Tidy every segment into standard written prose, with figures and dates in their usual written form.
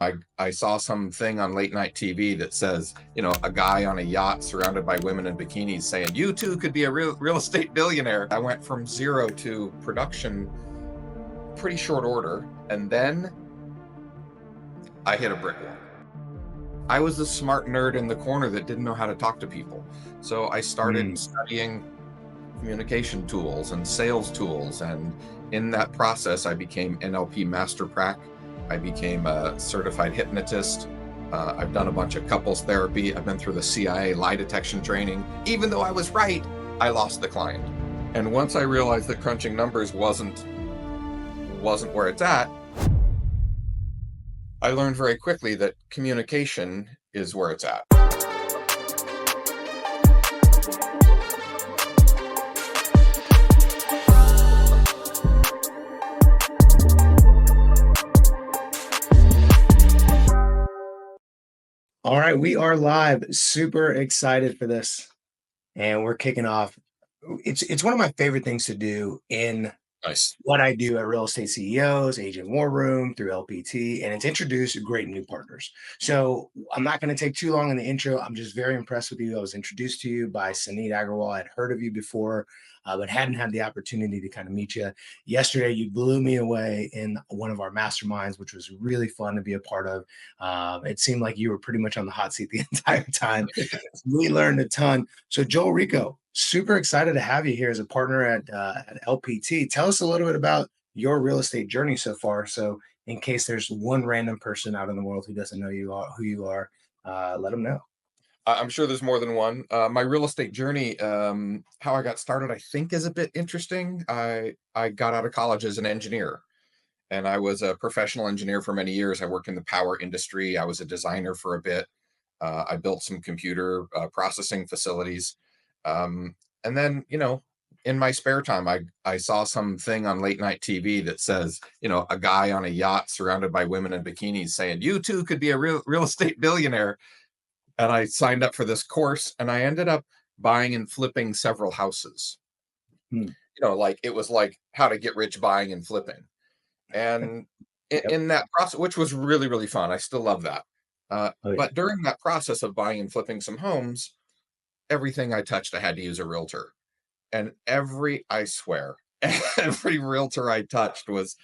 I saw something on late night TV that says, a guy on a yacht surrounded by women in bikinis saying, you too could be a real estate billionaire. I went from zero to production pretty short order. And then I hit a brick wall. I was the smart nerd in the corner that didn't know how to talk to people. So I started studying communication tools and sales tools. And in that process, I became NLP master prac. I became a certified hypnotist. I've done a bunch of couples therapy. I've been through the CIA lie detection training. Even though I was right, I lost the client. And once I realized that crunching numbers wasn't where it's at, I learned very quickly that communication is where it's at. All right, we are live. Super excited for this. And we're kicking off. It's one of my favorite things to do in Nice. what I do at Real Estate CEOs, Agent War Room, through LPT, and it's introduce great new partners. So I'm not going to take too long in the intro. I'm just very impressed with you. I was introduced to you by Saneet Agarwal. I'd heard of you before, but hadn't had the opportunity to kind of meet you. Yesterday, you blew me away in one of our masterminds, which was really fun to be a part of. It seemed like you were pretty much on the hot seat the entire time. We learned a ton. So Joel Rico, super excited to have you here as a partner at LPT. Tell us a little bit about your real estate journey so far. So in case there's one random person out in the world who doesn't know who you are, let them know. I'm sure there's more than one. My real estate journey, how I got started, I think is a bit interesting. I got out of college as an engineer, and I was a professional engineer for many years. I worked in the power industry. I was a designer for a bit. I built some computer processing facilities. And then, in my spare time, I saw something on late night TV that says, a guy on a yacht surrounded by women in bikinis saying, you too could be a real estate billionaire. And I signed up for this course, and I ended up buying and flipping several houses. Hmm. Like it was like how to get rich buying and flipping. And Yep. in that process, which was really, really fun, I still love that. Oh, yeah. But during that process of buying and flipping some homes, everything I touched, I had to use a realtor. And I swear, every realtor I touched was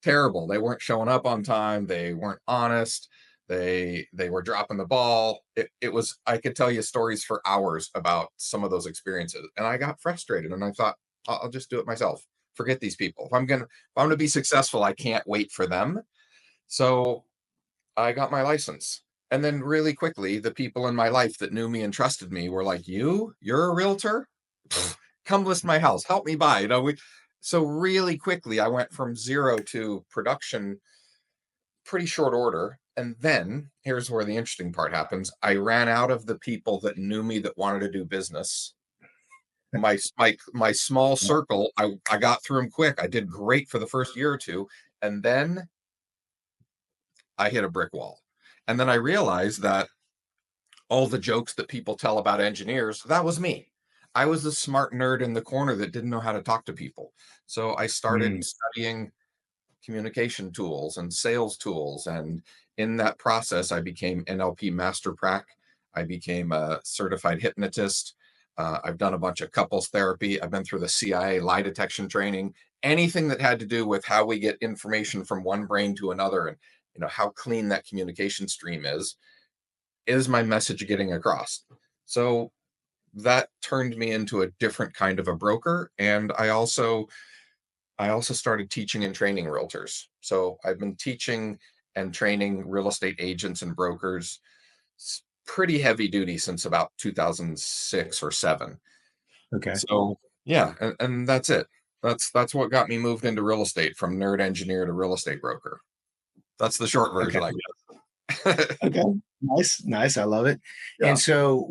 terrible. They weren't showing up on time. They weren't honest. They were dropping the ball. It was, I could tell you stories for hours about some of those experiences. And I got frustrated, and I thought, I'll just do it myself. Forget these people. If I'm gonna be successful, I can't wait for them. So I got my license. And then really quickly, the people in my life that knew me and trusted me were like, you're a realtor? Pfft, come list my house, help me buy. So really quickly, I went from zero to production pretty short order. And then here's where the interesting part happens. I ran out of the people that knew me that wanted to do business. My small circle, I got through them quick. I did great for the first year or two. And then I hit a brick wall. And then I realized that all the jokes that people tell about engineers, that was me. I was the smart nerd in the corner that didn't know how to talk to people. So I started studying communication tools and sales tools. And in that process, I became NLP master prac. I became a certified hypnotist. I've done a bunch of couples therapy. I've been through the CIA lie detection training. Anything that had to do with how we get information from one brain to another, and how clean that communication stream is my message getting across? So that turned me into a different kind of a broker. And I also started teaching and training realtors. So I've been teaching and training real estate agents and brokers pretty heavy duty since about 2006 or 7. Okay. So yeah, and that's it. That's what got me moved into real estate, from nerd engineer to real estate broker. That's the short Okay. version, I guess. Okay. Nice. I love it. Yeah. And so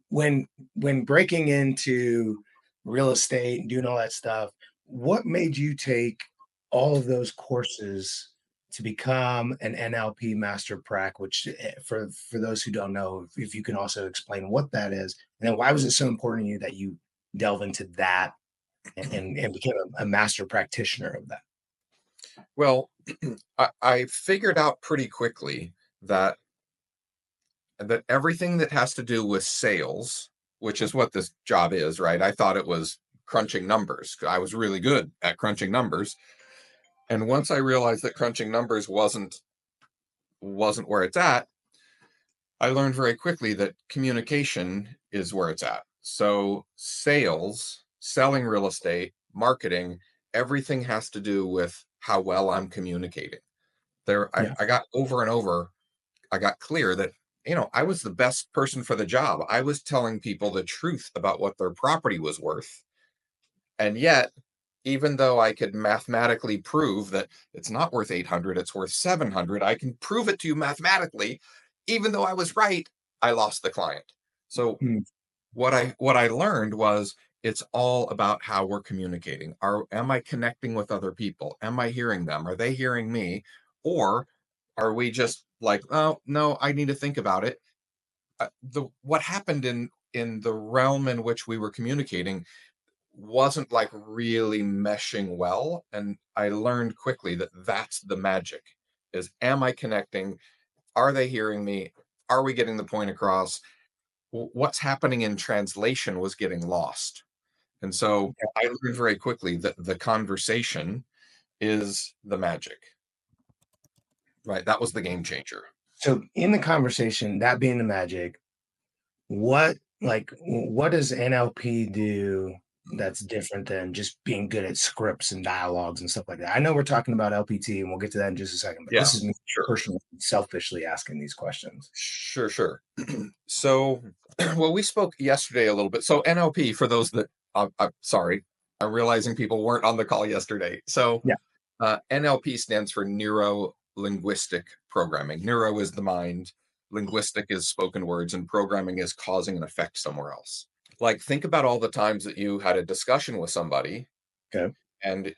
when breaking into real estate and doing all that stuff, what made you take all of those courses to become an NLP master prac, which for those who don't know, if you can also explain what that is, and then why was it so important to you that you delve into that and became a master practitioner of that? Well, I figured out pretty quickly that everything that has to do with sales, which is what this job is, right? I thought it was crunching numbers. I was really good at crunching numbers. And once I realized that crunching numbers wasn't where it's at, I learned very quickly that communication is where it's at. So sales, selling real estate, marketing, everything has to do with how well I'm communicating. Yeah. I got over and over, I got clear that, I was the best person for the job. I was telling people the truth about what their property was worth. And yet, even though I could mathematically prove that it's not worth 800, it's worth 700, I can prove it to you mathematically. Even though I was right, I lost the client. So Mm. what I learned was it's all about how we're communicating. Am I connecting with other people? Am I hearing them? Are they hearing me? Or are we just like, oh no, I need to think about it. The What happened in the realm in which we were communicating wasn't like really meshing well, and I learned quickly that that's the magic. Is, am I connecting? Are they hearing me? Are we getting the point across? What's happening in translation was getting lost. And so I learned very quickly that the conversation is the magic, right? That was the game changer. So in the conversation, that being the magic, what does NLP do that's different than just being good at scripts and dialogues and stuff like that? I know we're talking about LPT and we'll get to that in just a second, but Yeah, this is me sure. personally selfishly asking these questions. Sure, sure. So, well, we spoke yesterday a little bit. So, NLP, for those that, I'm sorry, I'm realizing people weren't on the call yesterday. So, Yeah. NLP stands for neuro linguistic programming. Neuro is the mind, linguistic is spoken words, and programming is causing an effect somewhere else. Like, think about all the times that you had a discussion with somebody, Okay. and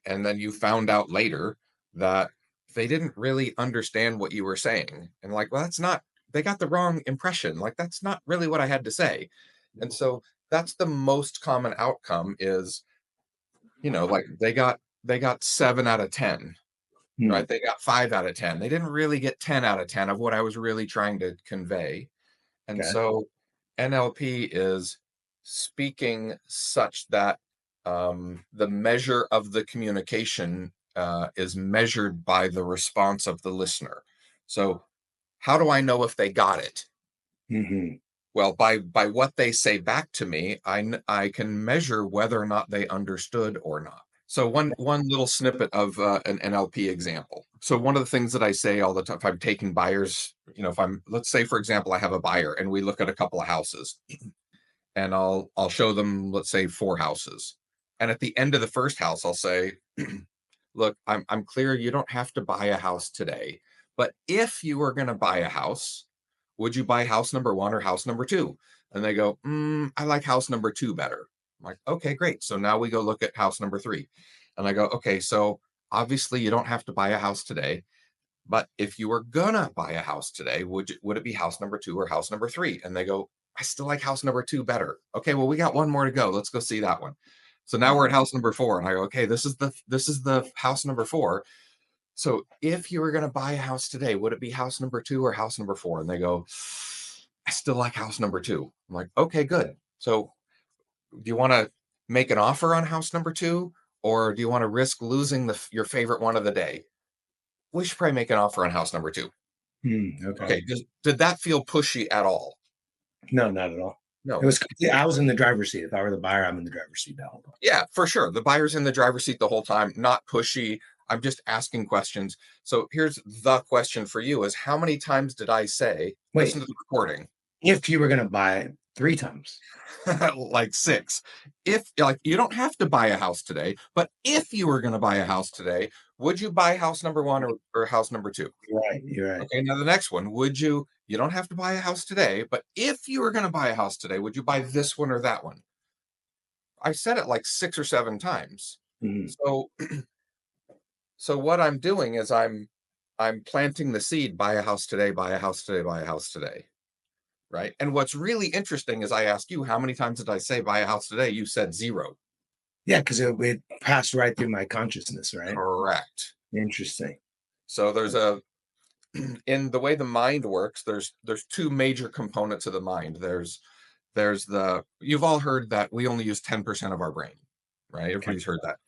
then you found out later that they didn't really understand what you were saying, and like, well, that's not, they got the wrong impression, like that's not really what I had to say. And so that's the most common outcome is, like they got 7 out of 10, Hmm. right? They got 5 out of 10. They didn't really get 10 out of 10 of what I was really trying to convey. And Okay. so NLP is speaking such that the measure of the communication is measured by the response of the listener. So, how do I know if they got it? Hmm. Well, by what they say back to me, I can measure whether or not they understood or not. So one little snippet of an NLP example. So one of the things that I say all the time, if I'm taking buyers, if I'm, let's say for example, I have a buyer and we look at a couple of houses, and I'll show them, let's say, 4 houses, and at the end of the first house, I'll say, look, I'm clear you don't have to buy a house today, but if you were going to buy a house, would you buy house number 1 or house number 2? And they go, I like house number 2 better. I'm like, okay, great. So now we go look at house number 3. And I go, okay, so obviously you don't have to buy a house today, but if you were gonna buy a house today, would it be house number 2 or house number 3? And they go, I still like house number 2 better. Okay, well, we got one more to go. Let's go see that one. So now we're at house number 4, and I go, okay, this is the house number 4. So if you were going to buy a house today, would it be house number 2 or house number 4? And they go, I still like house number 2. I'm like, okay, good. So do you want to make an offer on house number 2, or do you want to risk losing your favorite one of the day? We should probably make an offer on house number 2. Okay. Okay. Did that feel pushy at all? No, not at all. It No. was. Yeah, I was in the driver's seat. If I were the buyer, I'm in the driver's seat the whole time. Yeah, for sure. The buyer's in the driver's seat the whole time, not pushy. I'm just asking questions. So here's the question for you is, how many times did I say, listen Wait, to the recording? if you were going to buy it 3 times. Like 6. If, like, you don't have to buy a house today, but if you were going to buy a house today, would you buy house number 1 or house number 2? You're right. You're right. Okay, now the next one, you don't have to buy a house today, but if you were going to buy a house today, would you buy this one or that one? I said it like 6 or 7 times. Mhm. So what I'm doing is I'm planting the seed, buy a house today, buy a house today, buy a house today. Right. And what's really interesting is I asked you, how many times did I say buy a house today? You said 0. Yeah, because it passed right through my consciousness, right? Correct. Interesting. So there's in the way the mind works, there's two major components of the mind. There's the you've all heard that we only use 10% of our brain, right? Okay. Everybody's heard that.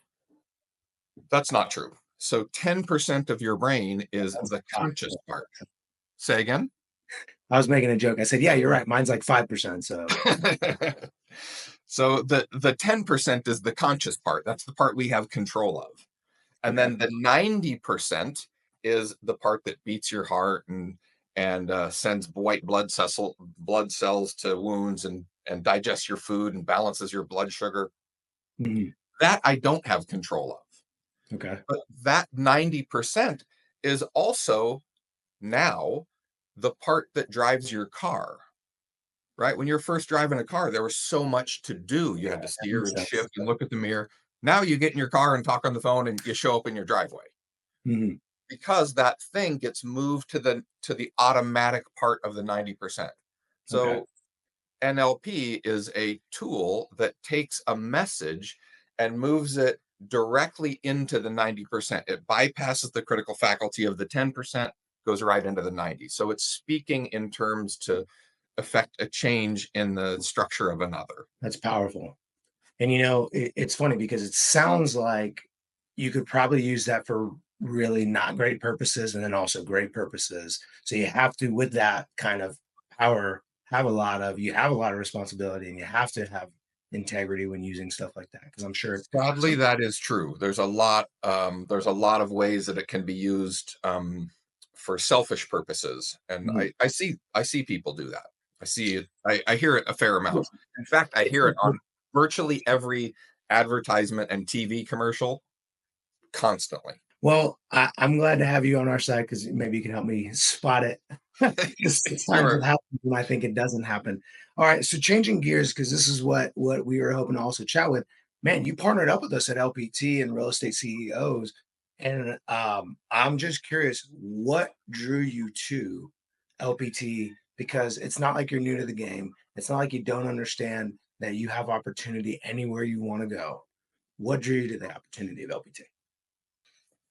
That's not true. So 10% of your brain Yeah, is mine's the like conscious 5%. part. Say again? I was making a joke. I said, yeah, you're right. Mine's like 5%. So So the 10% is the conscious part. That's the part we have control of. And okay. then the 90% is the part that beats your heart and sends white blood cells to wounds and digests your food and balances your blood sugar. Mhm. That I don't have control of. Okay. But that 90% is also now the part that drives your car, right? When you're first driving a car, there was so much to do. You Yeah, had to that steer makes and sense. shift and look at the mirror. Now you get in your car and talk on the phone and you show up in your driveway Mhm. because that thing gets moved to the automatic part of the 90%. Okay. So NLP is a tool that takes a message and moves it directly into the 90%. It bypasses the critical faculty of the 10%, goes right into the 90. So it's speaking in terms to affect a change in the structure of another. That's powerful. And it's funny because it sounds like you could probably use that for really not great purposes and then also great purposes. So you have to, with that kind of power, you have a lot of responsibility and you have to have integrity when using stuff like that. Cause I'm sure Sadly, that is true. There's a lot of ways that it can be used for selfish purposes, and Mhm. I see people do that. I see it. I hear it a fair amount. In fact, I hear it on virtually every advertisement and TV commercial constantly. Well, I'm glad to have you on our side because maybe you can help me spot it. Because sometimes Sure. it happens when I think it doesn't happen. All right, so changing gears because this is what we were hoping to also chat with. Man, you partnered up with us at LPT and Real Estate CEOs, and I'm just curious, what drew you to LPT? Because it's not like you're new to the game. It's not like you don't understand that you have opportunity anywhere you want to go. What drew you to the opportunity of LPT?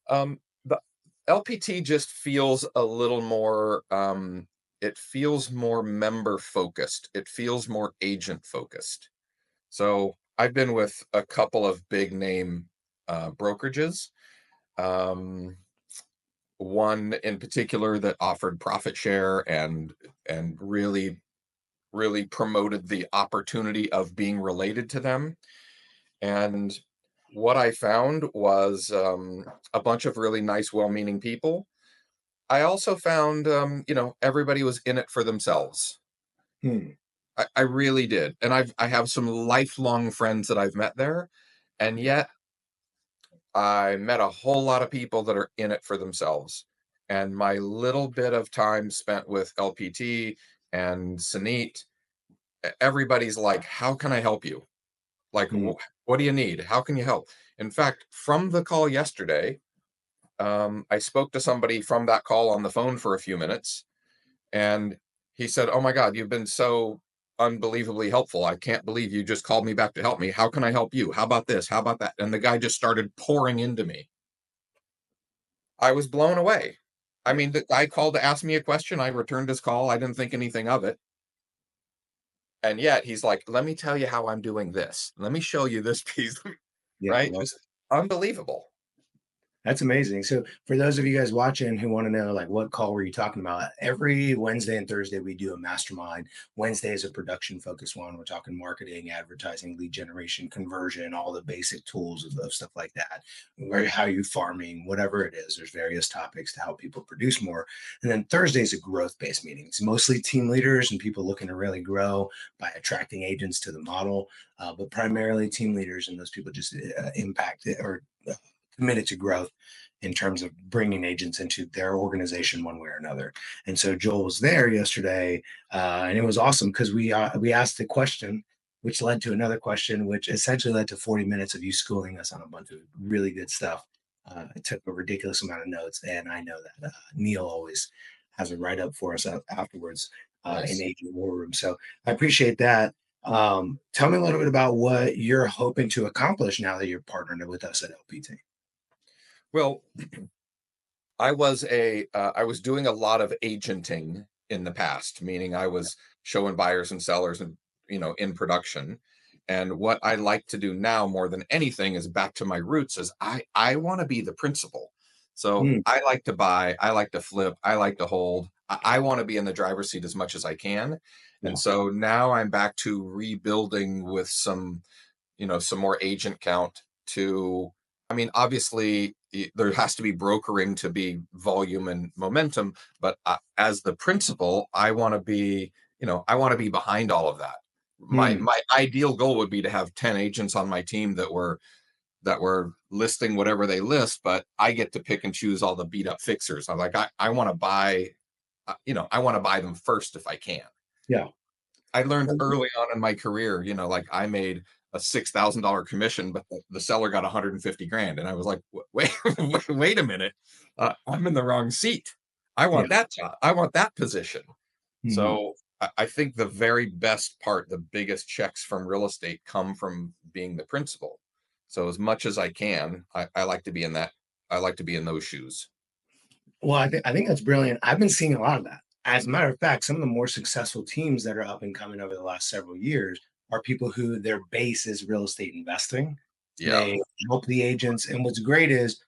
The LPT just feels a little more. It feels more member focused. It feels more agent focused. So I've been with a couple of big name brokerages. Um, One in particular that offered profit share and really promoted the opportunity of being related to them. And what I found was a bunch of really nice, well-meaning people. I also found, everybody was in it for themselves. Hmm. I really did, and I have some lifelong friends that I've met there, and yet I met a whole lot of people that are in it for themselves. And my little bit of time spent with LPT and Sanit, everybody's like, "How can I help you? Like, Hmm. what do you need? How can you help?" In fact, from the call yesterday, I spoke to somebody from that call on the phone for a few minutes, and he said, "Oh my God, you've been so unbelievably helpful. I can't believe you just called me back to help me. How can I help you? How about this? How about that?" And the guy just started pouring into me. I was blown away. I Yeah. mean, the guy called to ask me a question. I returned his call. I didn't think anything of it. And yet he's like, "Let me tell you how I'm doing this. Let me show you this piece." Yeah. Right? Well, Just unbelievable. that's amazing. So for those of you guys watching who want to know like what call were you talking about? Every Wednesday and Thursday we do a mastermind. Wednesday is a production focused one. We're talking marketing, advertising, lead generation, conversion, all the basic tools of stuff like that. Where how you farming, whatever it is. There's various topics to help people produce more. And then Thursday is a growth-based meeting. It's mostly team leaders and people looking to really grow by attracting agents to the model, but primarily team leaders and those people just impact it or committed to growth in terms of bringing agents into their organization one way or another. And so Joel was there yesterday, and it was awesome because we asked the question, which led to another question, which essentially led to 40 minutes of you schooling us on a bunch of really good stuff. I took a ridiculous amount of notes, and I know that Neil always has a write up for us afterwards in Nice. Agent War Room. So I appreciate that. Tell me a little bit about what you're hoping to accomplish now that you're partnered with us at LPT. Well, I was doing a lot of agenting in the past, meaning I was showing buyers and sellers and, in production. And what I like to do now more than anything is back to my roots is I want to be the principal. So Mm, I like to buy, I like to flip, I like to hold. I want to be in the driver's seat as much as I can. yeah. And so now I'm back to rebuilding with some more agent count to, I mean, obviously there has to be brokering to be volume and momentum, but as the principal, I want to be behind all of that. my Mm, my ideal goal would be to have 10 agents on my team that were listing whatever they list, but I get to pick and choose all the beat up fixers. I'm like, I want to buy, I want to buy them first if I can. yeah. I learned early on in my career, like I made a $6,000 commission, but the seller got 150 grand. And I was like, wait, wait a minute. I'm in the wrong seat. I Yeah. want that job. I want that position. Mhm. So I think the very best part, the biggest checks from real estate come from being the principal. So as much as I can, I like to be in that. I like to be in those shoes. Well, I think that's brilliant. I've been seeing a lot of that. As a matter of fact, some of the more successful teams that are up and coming over the last several years are people who their base is real estate investing. Yeah. They help the agents, and what's great is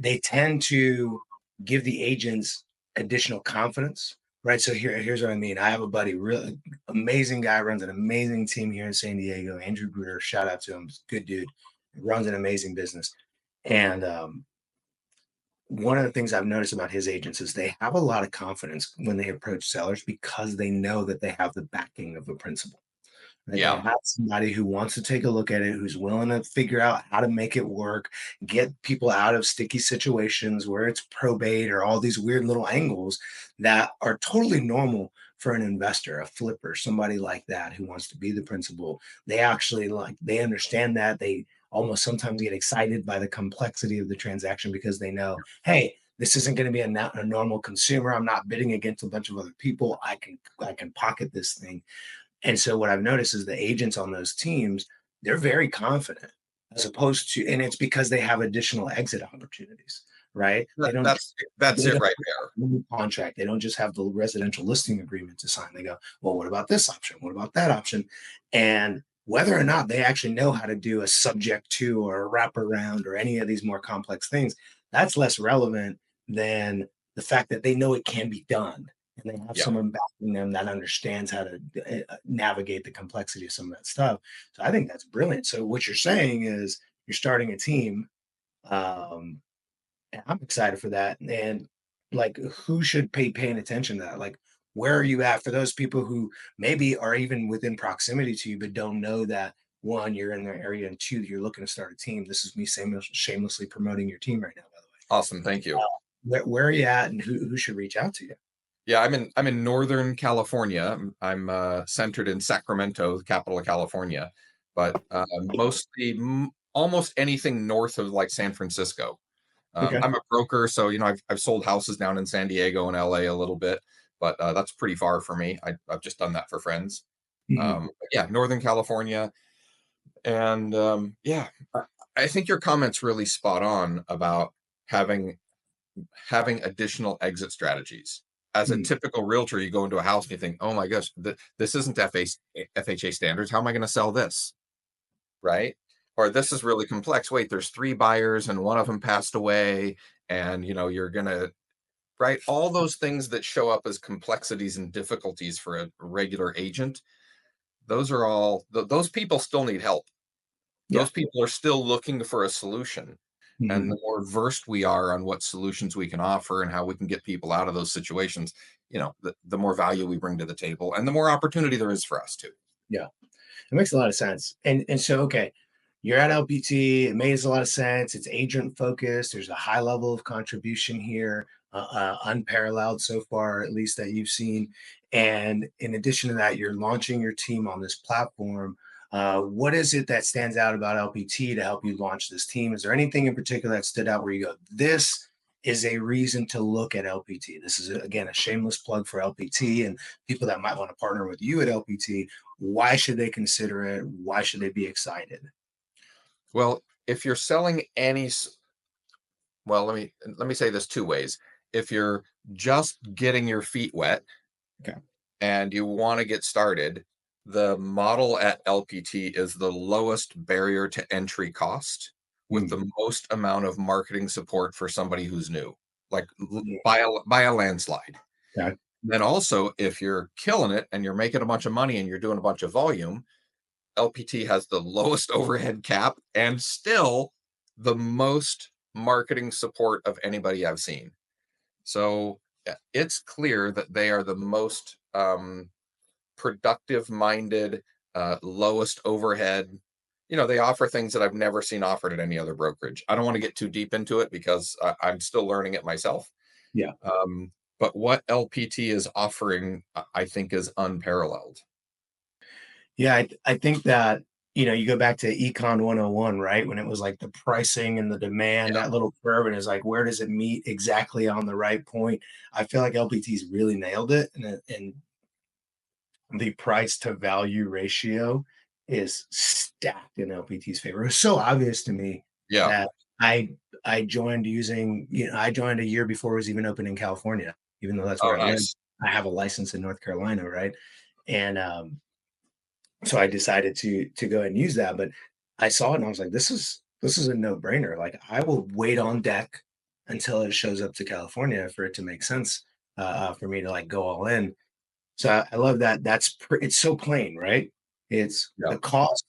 they tend to give the agents additional confidence. Right. So here's what I mean. I have a buddy, really amazing guy, runs an amazing team here in San Diego. Andrew Gruder, shout out to him. He's a good dude. Runs an amazing business. And one of the things I've noticed about his agents is they have a lot of confidence when they approach sellers because they know that they have the backing of a principal. Right? They Yeah. have somebody who wants to take a look at it, who's willing to figure out how to make it work, get people out of sticky situations where it's probate or all these weird little angles that are totally normal for an investor, a flipper, somebody like that who wants to be the principal. They actually they understand that. They almost sometimes get excited by the complexity of the transaction because they know, hey, this isn't going to be a normal consumer. I'm not bidding against a bunch of other people. I can pocket this thing. And so what I've noticed is the agents on those teams, they're very confident as opposed to, and it's because they have additional exit opportunities, right? That, that's that's They it don't right there. have the contract. They don't just have the residential listing agreement to sign. They go, well, what about this option? What about that option? And whether or not they actually know how to do a subject to or a wraparound or any of these more complex things, that's less relevant than the fact that they know it can be done and they have Yeah. someone backing them that understands how to navigate the complexity of some of that stuff. So I think that's brilliant. So what you're saying is you're starting a team. Um, and I'm excited for that. And like, who should paying attention to that? Like, where are you at for those people who maybe are even within proximity to you, but don't know that one, you're in their area, and two, that you're looking to start a team. This is me shamelessly promoting your team right now, by the way. Awesome. Thank you. Where are you at, and who should reach out to you? Yeah, I'm in Northern California. I'm centered in Sacramento, the capital of California, but mostly almost anything north of like San Francisco. Okay. I'm a broker, so I've sold houses down in San Diego and LA a little bit, but that's pretty far for me. I've just done that for friends. Mhm. But yeah, Northern California, and yeah, I think your comment's really spot on about having having additional exit strategies. As a Mhm. typical realtor, you go into a house and you think, "Oh my gosh, this isn't FHA standards. How am I going to sell this?" Right? Or this is really complex. Wait, there's three buyers and one of them passed away, and you're gonna right all those things that show up as complexities and difficulties for a regular agent. Those are all those people still need help. Yeah. Those people are still looking for a solution. And Mhm. the more versed we are on what solutions we can offer and how we can get people out of those situations, the more value we bring to the table and the more opportunity there is for us to. Yeah. It makes a lot of sense. And so okay, you're at LPT. It makes a lot of sense. It's agent focused. There's a high level of contribution here, unparalleled so far, at least that you've seen. And in addition to that, you're launching your team on this platform. What is it that stands out about LPT to help you launch this team? Is there anything in particular that stood out where you go, this is a reason to look at LPT? This is, again, a shameless plug for LPT and people that might want to partner with you at LPT. Why should they consider it? Why should they be excited? Well, if you're selling Well, let me say this two ways. If you're just getting your feet wet Okay. and you want to get started, the model at LPT is the lowest barrier to entry cost with Mm, the most amount of marketing support for somebody who's new, like yeah, by a landslide. okay. Then also, if you're killing it and you're making a bunch of money and you're doing a bunch of volume, LPT has the lowest overhead cap and still the most marketing support of anybody I've seen. So it's clear that they are the most productive minded, lowest overhead. They offer things that I've never seen offered at any other brokerage. I don't want to get too deep into it because I'm still learning it myself. Yeah. Um, but what LPT is offering, I think, is unparalleled. Yeah, I think that, you go back to Econ 101, right? When it was like the pricing and the demand, Yeah. that little curve, and is like, where does it meet exactly on the right point? I feel like LPT's really nailed it. And the price to value ratio is stacked in LPT's favor. It was so obvious to me Yeah. that I I joined I joined a year before it was even open in California, even though that's Oh, where I live. nice. I have a license in North Carolina, right? And so I decided to go ahead and use that. But I saw it and I was like, this is a no-brainer. Like I will wait on deck until it shows up to California for it to make sense for me to like go all in. So I love that. It's so plain, right? It's Yeah. the cost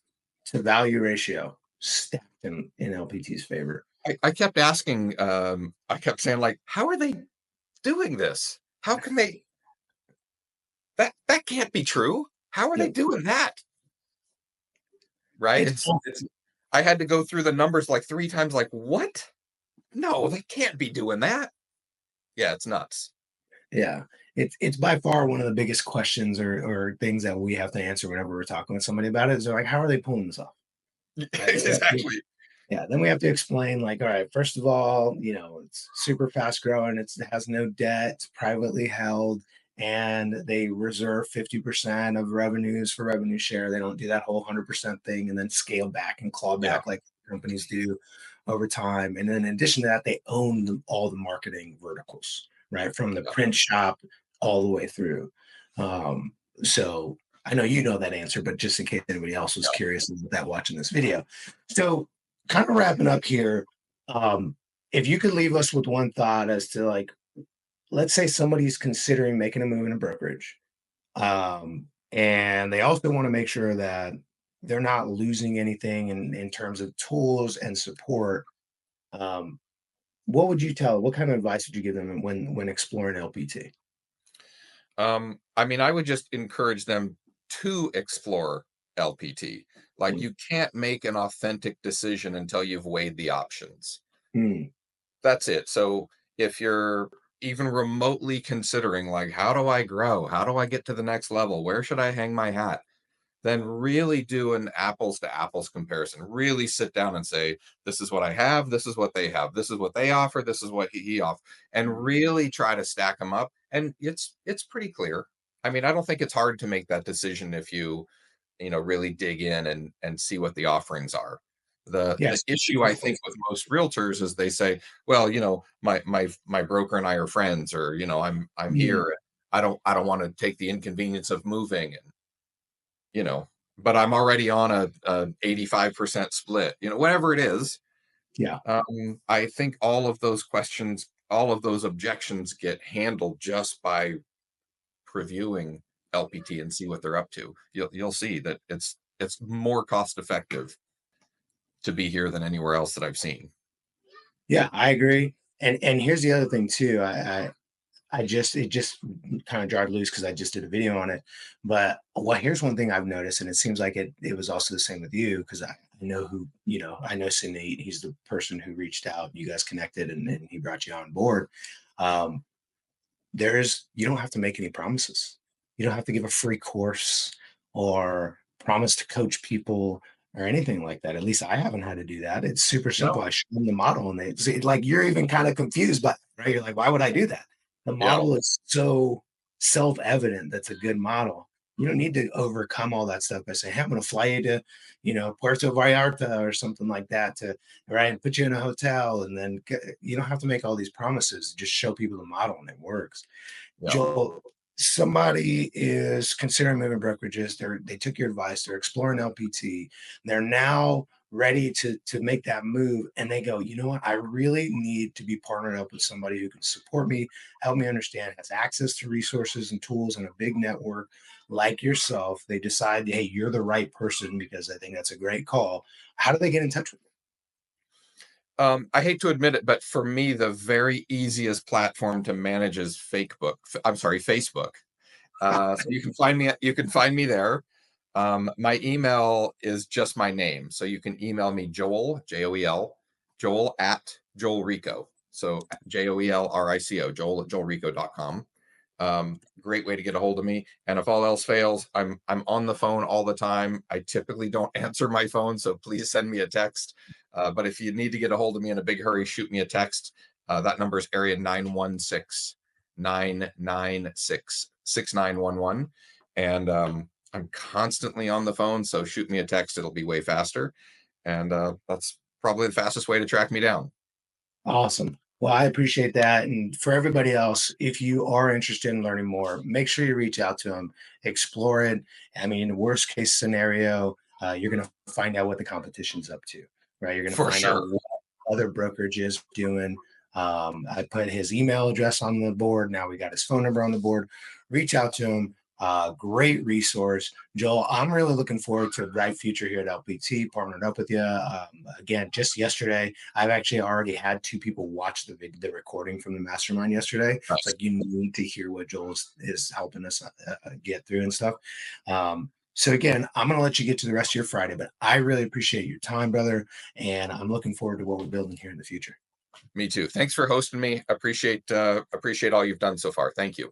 to value ratio stacked in LPT's favor. I kept asking, I kept saying, like, how are they doing this? How can they that can't be true. How are they Yep. doing that? Right? It's It's I had to go through the numbers like 3 times, like, what? No, they can't be doing that. Yeah, it's nuts. Yeah. It's by far one of the biggest questions or things that we have to answer whenever we're talking with somebody about it. Is they're like, how are they pulling this off? Right. Exactly. Yeah, then we have to explain, like, all right, first of all, it's super fast growing, it has no debt, it's privately held, and they reserve 50% of revenues for revenue share. They don't do that whole 100% thing and then scale back and claw Yeah, back like companies do over time. And then in addition to that, they own all the marketing verticals, right? From the yeah, print shop all the way through. Um, so I know you know that answer, but just in case anybody else was yeah. curious about that watching this video. So kind of wrapping up here, um, if you could leave us with one thought as to like, let's say somebody's considering making a move in a brokerage, and they also want to make sure that they're not losing anything in terms of tools and support. Um, what would you tell? What kind of advice would you give them when exploring LPT? I mean, I would just encourage them to explore LPT. Like, Mm, you can't make an authentic decision until you've weighed the options. mm, That's it. So if you're even remotely considering, like, how do I grow? How do I get to the next level? Where should I hang my hat? Then really do an apples to apples comparison. Really sit down and say, this is what I have, this is what they have, this is what they offer, this is what he offers, and really try to stack them up. And it's pretty clear. I mean, I don't think it's hard to make that decision if you really dig in and see what the offerings are. The yes, issue super I think clear. with most realtors is they say, well, my broker and I are friends, or I'm Mm, here. I don't want to take the inconvenience of moving, and you know, but I'm already on a 85% split, whatever it is. yeah. I think all of those questions, all of those objections get handled just by previewing LPT and see what they're up to. You'll see that it's more cost effective to be here than anywhere else that I've seen. Yeah, I agree. And here's the other thing too. I just it just kind of jarred loose because I just did a video on it. But here's one thing I've noticed, and it seems like it was also the same with you because I know I know Cindy. He's the person who reached out. You guys connected, and he brought you on board. Um, you don't have to make any promises. You don't have to give a free course or promise to coach people or anything like that. At least I haven't had to do that. It's super simple. No. I show them the model and like you're even kind of confused by it, right? You're like, why would I do that? The Yeah. model is so self-evident that's a good model. You don't need to overcome all that stuff by saying, hey, I'm going to fly you to, Puerto Vallarta or something like that right, and put you in a hotel. And then you don't have to make all these promises. Just show people the model and it works. Yeah. Joel, somebody is considering moving brokerages. They took your advice. They're exploring LPT. They're now ready to make that move, and they go, you know what? I really need to be partnered up with somebody who can support me, help me understand, has access to resources and tools, and a big network like yourself. They decide, hey, you're the right person because I think that's a great call. How do they get in touch with I hate to admit it, but for me, the very easiest platform to manage is Facebook. So you can find me there. My email is just my name. So you can email me Joel, Joel, Joel at Joel Rico. So JoelRico, Joel at joelrico.com. Great way to get a hold of me. And if all else fails, I'm on the phone all the time. I typically don't answer my phone, so please send me a text. But if you need to get a hold of me in a big hurry, shoot me a text. That number is area 916-996-6911. And I'm constantly on the phone, so shoot me a text. It'll be way faster. And that's probably the fastest way to track me down. Awesome. Well, I appreciate that. And for everybody else, if you are interested in learning more, make sure you reach out to them, explore it. I mean, worst case scenario, you're going to find out what the competition's up to, right? You're going to For find out sure. what other brokerage is doing. I put his email address on the board. Now we got his phone number on the board. Reach out to him. Great resource. Joel, I'm really looking forward to a bright future here at LPT, partnering up with you. Again, just yesterday, I've actually already had two people watch the recording from the mastermind yesterday. It's Nice. like, you need to hear what Joel is helping us get through and stuff. So again, I'm going to let you get to the rest of your Friday, but I really appreciate your time, brother. And I'm looking forward to what we're building here in the future. Me too. Thanks for hosting me. Appreciate all you've done so far. Thank you.